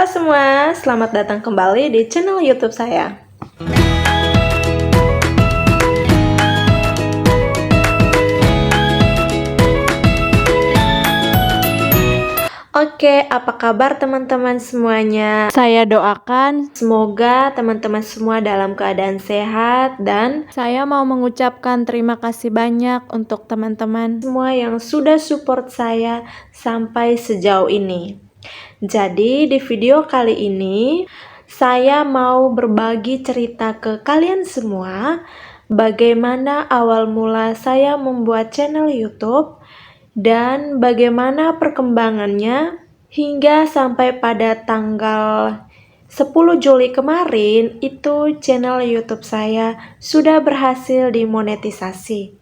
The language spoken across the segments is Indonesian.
semua, selamat datang kembali di channel YouTube saya. Oke, apa kabar teman-teman semuanya? Saya doakan semoga teman-teman semua dalam keadaan sehat, dan saya mau mengucapkan terima kasih banyak untuk teman-teman semua yang sudah support saya sampai sejauh ini. Jadi di video kali ini saya mau berbagi cerita ke kalian semua bagaimana awal mula saya membuat channel YouTube dan bagaimana perkembangannya hingga sampai pada tanggal 10 Juli kemarin itu channel YouTube saya sudah berhasil dimonetisasi.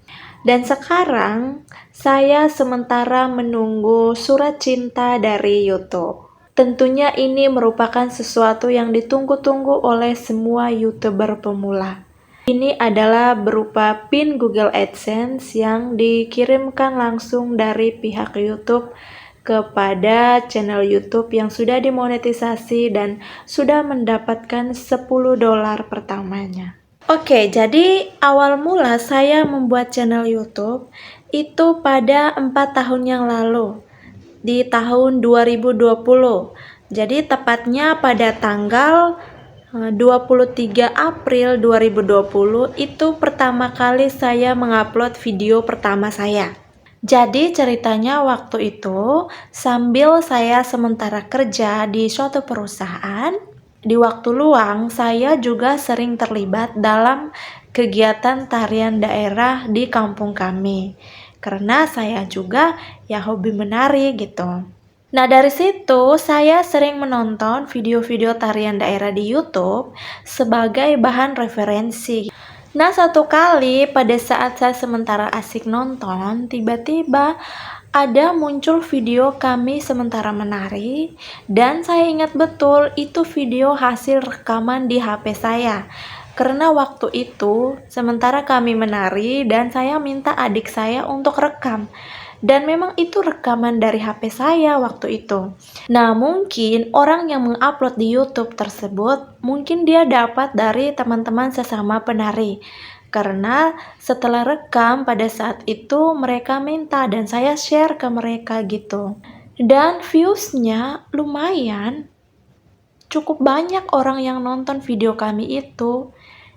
Dan sekarang saya sementara menunggu surat cinta dari YouTube. Tentunya ini merupakan sesuatu yang ditunggu-tunggu oleh semua YouTuber pemula. Ini adalah berupa pin Google AdSense yang dikirimkan langsung dari pihak YouTube kepada channel YouTube yang sudah dimonetisasi dan sudah mendapatkan $10 pertamanya. Oke, jadi awal mula saya membuat channel YouTube itu pada 4 tahun yang lalu, di tahun 2020. Jadi tepatnya pada tanggal 23 April 2020 itu pertama kali saya mengupload video pertama saya. Jadi ceritanya waktu itu sambil saya sementara kerja di suatu perusahaan, di waktu luang saya juga sering terlibat dalam kegiatan tarian daerah di kampung kami. Karena saya juga ya hobi menari gitu. Nah, dari situ saya sering menonton video-video tarian daerah di YouTube sebagai bahan referensi. Nah, satu kali pada saat saya sementara asik nonton, tiba-tiba ada muncul video kami sementara menari, dan saya ingat betul itu video hasil rekaman di HP saya. Karena waktu itu sementara kami menari dan saya minta adik saya untuk rekam. Dan memang itu rekaman dari HP saya waktu itu. Nah, mungkin orang yang mengupload di YouTube tersebut, mungkin dia dapat dari teman-teman sesama penari. Karena setelah rekam pada saat itu mereka minta dan saya share ke mereka gitu. Dan viewsnya lumayan, cukup banyak orang yang nonton video kami itu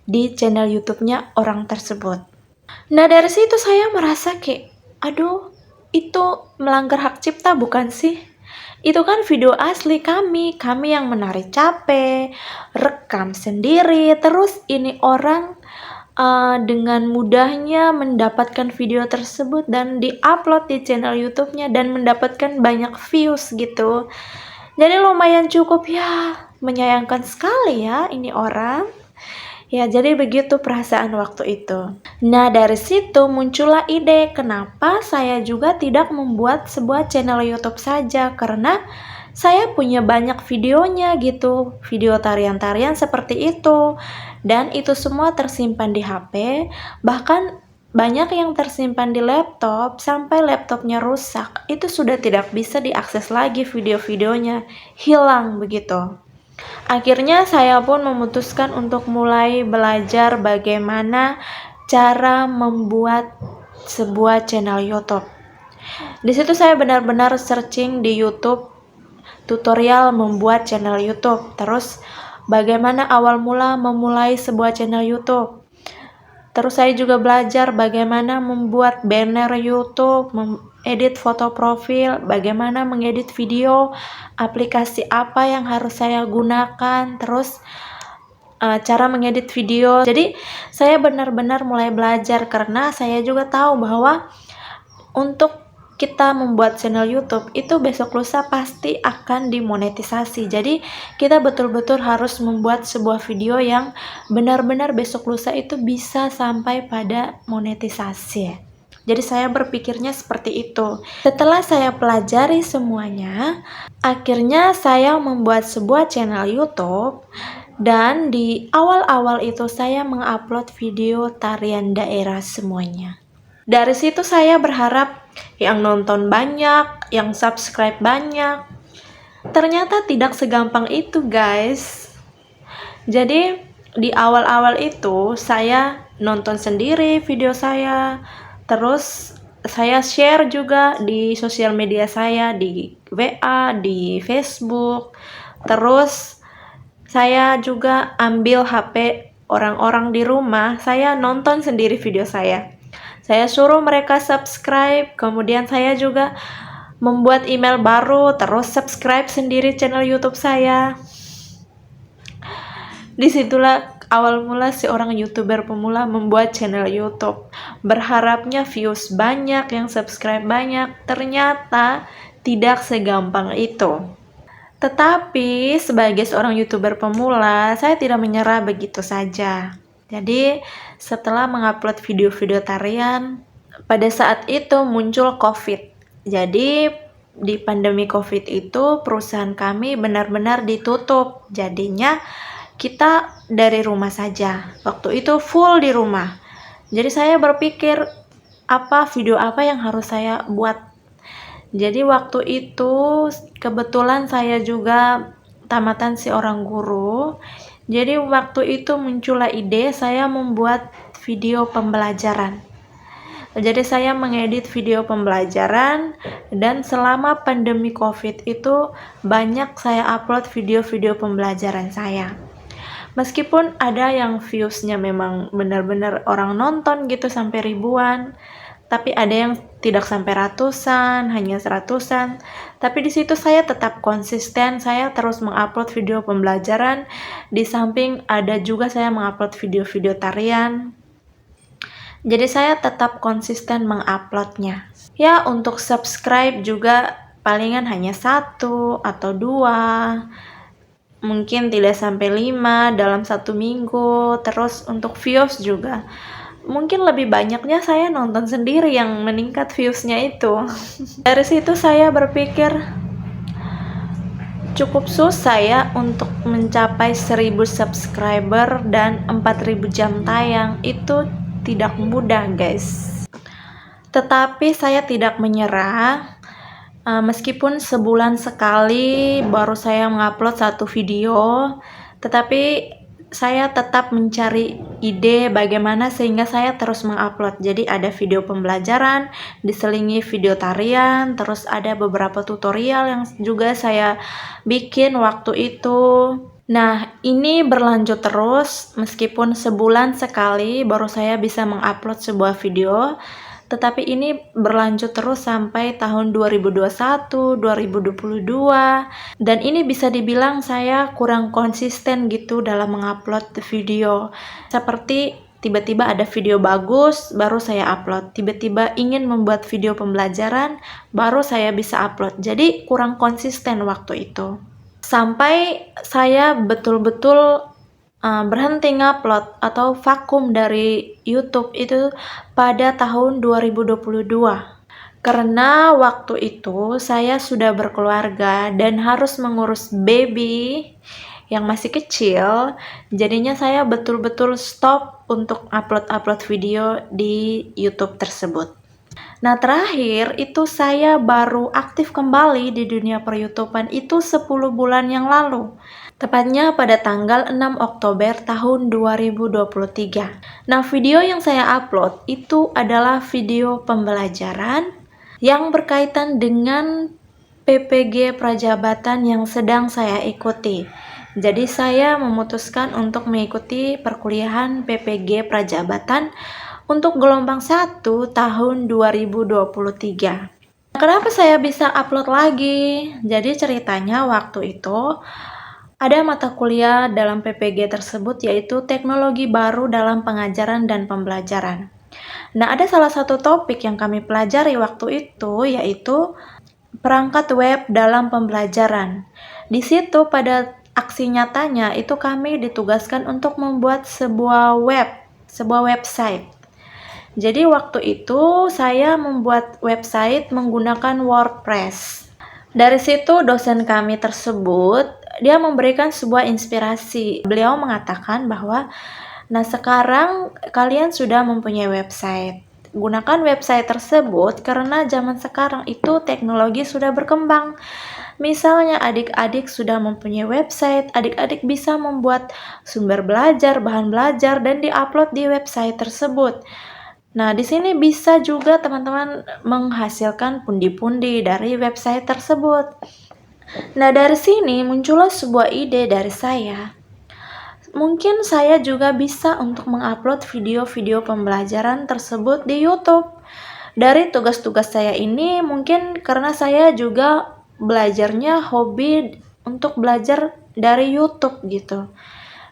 di channel YouTube-nya orang tersebut. Nah, dari situ saya merasa kayak, aduh, itu melanggar hak cipta bukan sih? Itu kan video asli kami yang menari capek, rekam sendiri, terus ini orang dengan mudahnya mendapatkan video tersebut dan diupload di channel YouTube-nya dan mendapatkan banyak views gitu. Jadi lumayan cukup ya, menyayangkan sekali ya ini orang. Ya, jadi begitu perasaan waktu itu. Nah, dari situ muncullah ide kenapa saya juga tidak membuat sebuah channel YouTube saja, karena saya punya banyak videonya gitu, video tarian-tarian seperti itu. Dan itu semua tersimpan di HP, bahkan banyak yang tersimpan di laptop, sampai laptopnya rusak. Itu sudah tidak bisa diakses lagi video-videonya, hilang begitu. Akhirnya saya pun memutuskan untuk mulai belajar bagaimana cara membuat sebuah channel YouTube. Di situ saya benar-benar searching di YouTube tutorial membuat channel YouTube. Terus bagaimana awal mula memulai sebuah channel YouTube. Terus saya juga belajar bagaimana membuat banner YouTube, edit foto profil, bagaimana mengedit video, aplikasi apa yang harus saya gunakan, terus cara mengedit video. Jadi saya benar-benar mulai belajar karena saya juga tahu bahwa untuk kita membuat channel YouTube itu besok lusa pasti akan dimonetisasi. Jadi kita betul-betul harus membuat sebuah video yang benar-benar besok lusa itu bisa sampai pada monetisasi. Jadi saya berpikirnya seperti itu. Setelah saya pelajari semuanya, akhirnya saya membuat sebuah channel YouTube. Dan di awal-awal itu saya mengupload video tarian daerah semuanya. Dari situ saya berharap yang nonton banyak, yang subscribe banyak. Ternyata tidak segampang itu, guys. Jadi di awal-awal itu saya nonton sendiri video saya, terus saya share juga di sosial media saya, di WA, di Facebook. Terus saya juga ambil HP orang-orang di rumah, saya nonton sendiri video saya. Saya suruh mereka subscribe, kemudian saya juga membuat email baru, terus subscribe sendiri channel YouTube saya. Disitulah awal mula seorang YouTuber pemula membuat channel YouTube. Berharapnya views banyak, yang subscribe banyak. Ternyata tidak segampang itu. Tetapi sebagai seorang YouTuber pemula, saya tidak menyerah begitu saja. Jadi setelah mengupload video-video tarian, pada saat itu muncul COVID. Jadi di pandemi COVID itu perusahaan kami benar-benar ditutup. Jadinya kita dari rumah saja. Waktu itu full di rumah. Jadi saya berpikir video apa yang harus saya buat. Jadi waktu itu kebetulan saya juga tamatan seorang guru. Jadi waktu itu muncullah ide saya membuat video pembelajaran. Jadi saya mengedit video pembelajaran, dan selama pandemi COVID itu banyak saya upload video-video pembelajaran saya. Meskipun ada yang viewsnya memang benar-benar orang nonton gitu sampai ribuan, tapi ada yang tidak sampai ratusan, hanya seratusan. Tapi di situ saya tetap konsisten, saya terus mengupload video pembelajaran. Di samping ada juga saya mengupload video-video tarian. Jadi saya tetap konsisten menguploadnya. Ya, untuk subscribe juga palingan hanya 1 atau 2. Mungkin tidak sampai 5 dalam 1 minggu. Terus untuk views juga mungkin lebih banyaknya saya nonton sendiri yang meningkat viewsnya itu. Dari situ saya berpikir cukup susah ya untuk mencapai 1000 subscriber dan 4000 jam tayang. Itu tidak mudah, guys. Tetapi saya tidak menyerah. Meskipun sebulan sekali baru saya mengupload 1 video, tetapi saya tetap mencari ide bagaimana sehingga saya terus mengupload. Jadi ada video pembelajaran, diselingi video tarian, terus ada beberapa tutorial yang juga saya bikin waktu itu. Nah, ini berlanjut terus, meskipun sebulan sekali baru saya bisa mengupload sebuah video. Tetapi ini berlanjut terus sampai tahun 2021, 2022, dan ini bisa dibilang saya kurang konsisten gitu dalam mengupload video. Seperti tiba-tiba ada video bagus, baru saya upload. Tiba-tiba ingin membuat video pembelajaran, baru saya bisa upload. Jadi kurang konsisten waktu itu. Sampai saya betul-betul berhenti ngupload atau vakum dari YouTube itu pada tahun 2022. Karena waktu itu saya sudah berkeluarga dan harus mengurus baby yang masih kecil, jadinya saya betul-betul stop untuk upload video di YouTube tersebut. Nah, terakhir itu saya baru aktif kembali di dunia per-YouTubean itu 10 bulan yang lalu. Tepatnya pada tanggal 6 Oktober tahun 2023. Nah, video yang saya upload itu adalah video pembelajaran yang berkaitan dengan PPG Prajabatan yang sedang saya ikuti. Jadi saya memutuskan untuk mengikuti perkuliahan PPG Prajabatan untuk gelombang 1 tahun 2023. Kenapa saya bisa upload lagi? Jadi ceritanya waktu itu ada mata kuliah dalam PPG tersebut yaitu teknologi baru dalam pengajaran dan pembelajaran. Nah, ada salah satu topik yang kami pelajari waktu itu yaitu perangkat web dalam pembelajaran. Di situ pada aksi nyatanya itu kami ditugaskan untuk membuat sebuah website. Jadi waktu itu saya membuat website menggunakan WordPress. Dari situ dosen kami tersebut dia memberikan sebuah inspirasi. Beliau mengatakan bahwa, nah sekarang kalian sudah mempunyai website. Gunakan website tersebut karena zaman sekarang itu teknologi sudah berkembang. Misalnya adik-adik sudah mempunyai website, adik-adik bisa membuat sumber belajar, bahan belajar, dan diupload di website tersebut. Nah, di sini bisa juga teman-teman menghasilkan pundi-pundi dari website tersebut. Nah, dari sini muncullah sebuah ide dari saya. Mungkin saya juga bisa untuk mengupload video-video pembelajaran tersebut di YouTube. Dari tugas-tugas saya ini mungkin karena saya juga belajarnya hobi untuk belajar dari YouTube gitu.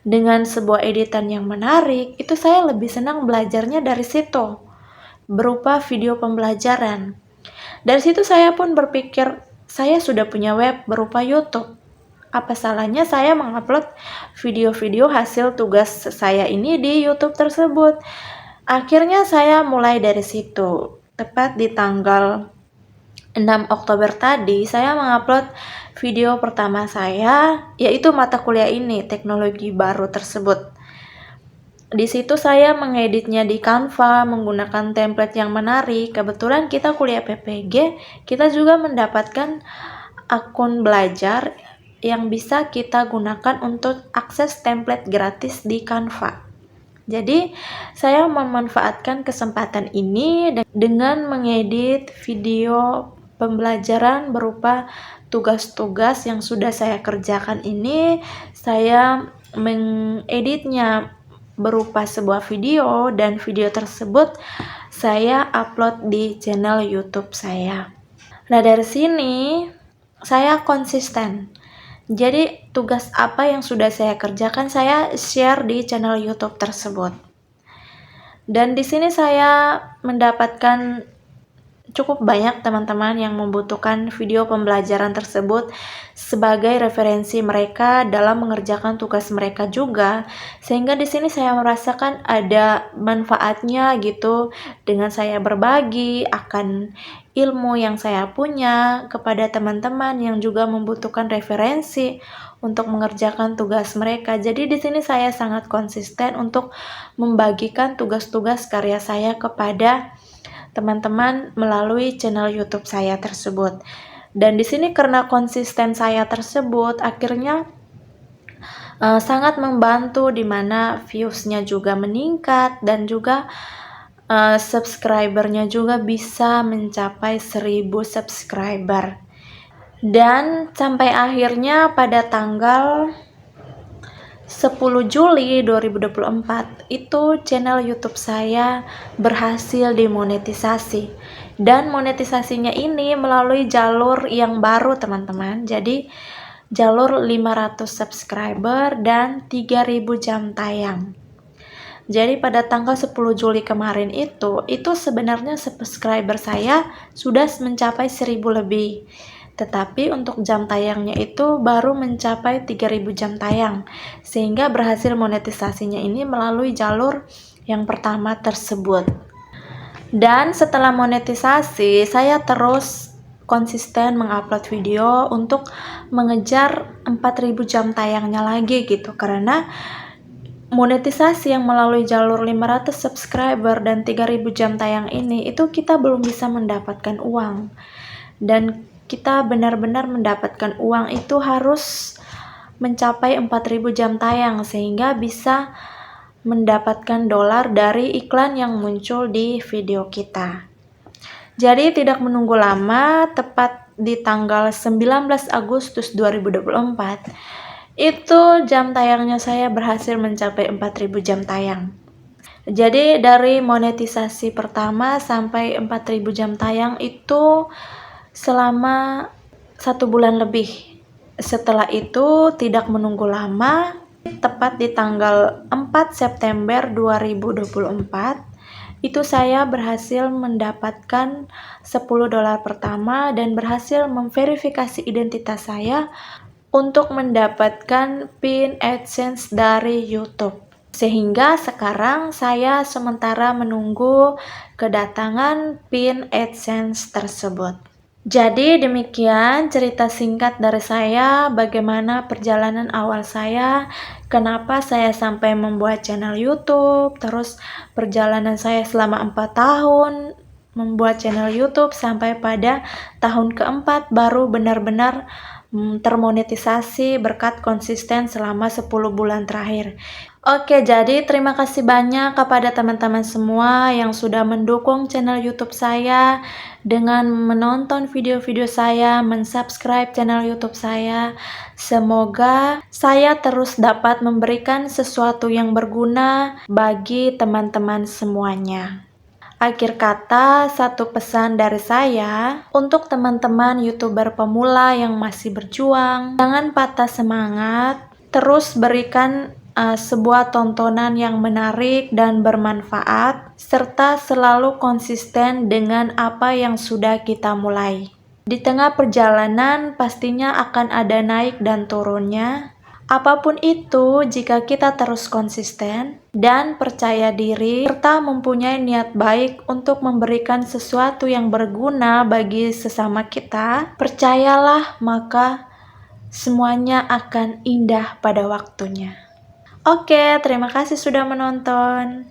Dengan sebuah editan yang menarik, itu saya lebih senang belajarnya dari situ, berupa video pembelajaran. Dari situ saya pun berpikir, saya sudah punya web berupa YouTube. Apa salahnya saya mengupload video-video hasil tugas saya ini di YouTube tersebut? Akhirnya saya mulai dari situ. Tepat di tanggal 6 Oktober tadi, saya mengupload video pertama saya, yaitu mata kuliah ini, teknologi baru tersebut. Di situ saya mengeditnya di Canva menggunakan template yang menarik. Kebetulan kita kuliah PPG, kita juga mendapatkan akun belajar yang bisa kita gunakan untuk akses template gratis di Canva. Jadi, saya memanfaatkan kesempatan ini dengan mengedit video pembelajaran berupa tugas-tugas yang sudah saya kerjakan ini. Saya mengeditnya berupa sebuah video, dan video tersebut saya upload di channel YouTube saya. Nah, dari sini saya konsisten. Jadi tugas apa yang sudah saya kerjakan saya share di channel YouTube tersebut. Dan di sini saya mendapatkan cukup banyak teman-teman yang membutuhkan video pembelajaran tersebut sebagai referensi mereka dalam mengerjakan tugas mereka juga. Sehingga di sini saya merasakan ada manfaatnya gitu dengan saya berbagi akan ilmu yang saya punya kepada teman-teman yang juga membutuhkan referensi untuk mengerjakan tugas mereka. Jadi di sini saya sangat konsisten untuk membagikan tugas-tugas karya saya kepada teman-teman melalui channel YouTube saya tersebut. Dan di sini karena konsisten saya tersebut akhirnya sangat membantu, di mana views-nya juga meningkat dan juga subscribernya juga bisa mencapai 1000 subscriber. Dan sampai akhirnya pada tanggal 10 Juli 2024 itu channel YouTube saya berhasil dimonetisasi, dan monetisasinya ini melalui jalur yang baru teman-teman. Jadi jalur 500 subscriber dan 3000 jam tayang. Jadi pada tanggal 10 Juli kemarin itu sebenarnya subscriber saya sudah mencapai 1000 lebih. Tetapi untuk jam tayangnya itu baru mencapai 3000 jam tayang, sehingga berhasil monetisasinya ini melalui jalur yang pertama tersebut. Dan setelah monetisasi, saya terus konsisten mengupload video untuk mengejar 4000 jam tayangnya lagi gitu, karena monetisasi yang melalui jalur 500 subscriber dan 3000 jam tayang ini itu kita belum bisa mendapatkan uang. Dan kita benar-benar mendapatkan uang itu harus mencapai 4000 jam tayang sehingga bisa mendapatkan dolar dari iklan yang muncul di video kita. Jadi tidak menunggu lama, tepat di tanggal 19 Agustus 2024 itu jam tayangnya saya berhasil mencapai 4000 jam tayang. Jadi dari monetisasi pertama sampai 4000 jam tayang itu selama 1 bulan lebih. Setelah itu tidak menunggu lama, tepat di tanggal 4 September 2024 itu saya berhasil mendapatkan $10 pertama dan berhasil memverifikasi identitas saya untuk mendapatkan pin AdSense dari YouTube. Sehingga sekarang saya sementara menunggu kedatangan pin AdSense tersebut. Jadi demikian cerita singkat dari saya, bagaimana perjalanan awal saya, kenapa saya sampai membuat channel YouTube, terus perjalanan saya selama 4 tahun membuat channel YouTube sampai pada tahun keempat baru benar-benar termonetisasi berkat konsisten selama 10 bulan terakhir. Oke, jadi terima kasih banyak kepada teman-teman semua yang sudah mendukung channel YouTube saya dengan menonton video-video saya, mensubscribe channel YouTube saya. Semoga saya terus dapat memberikan sesuatu yang berguna bagi teman-teman semuanya. Akhir kata, satu pesan dari saya untuk teman-teman YouTuber pemula yang masih berjuang, jangan patah semangat, terus berikan sebuah tontonan yang menarik dan bermanfaat, serta selalu konsisten dengan apa yang sudah kita mulai. Di tengah perjalanan pastinya akan ada naik dan turunnya. Apapun itu, jika kita terus konsisten dan percaya diri, serta mempunyai niat baik untuk memberikan sesuatu yang berguna bagi sesama kita, percayalah maka semuanya akan indah pada waktunya. Oke, terima kasih sudah menonton.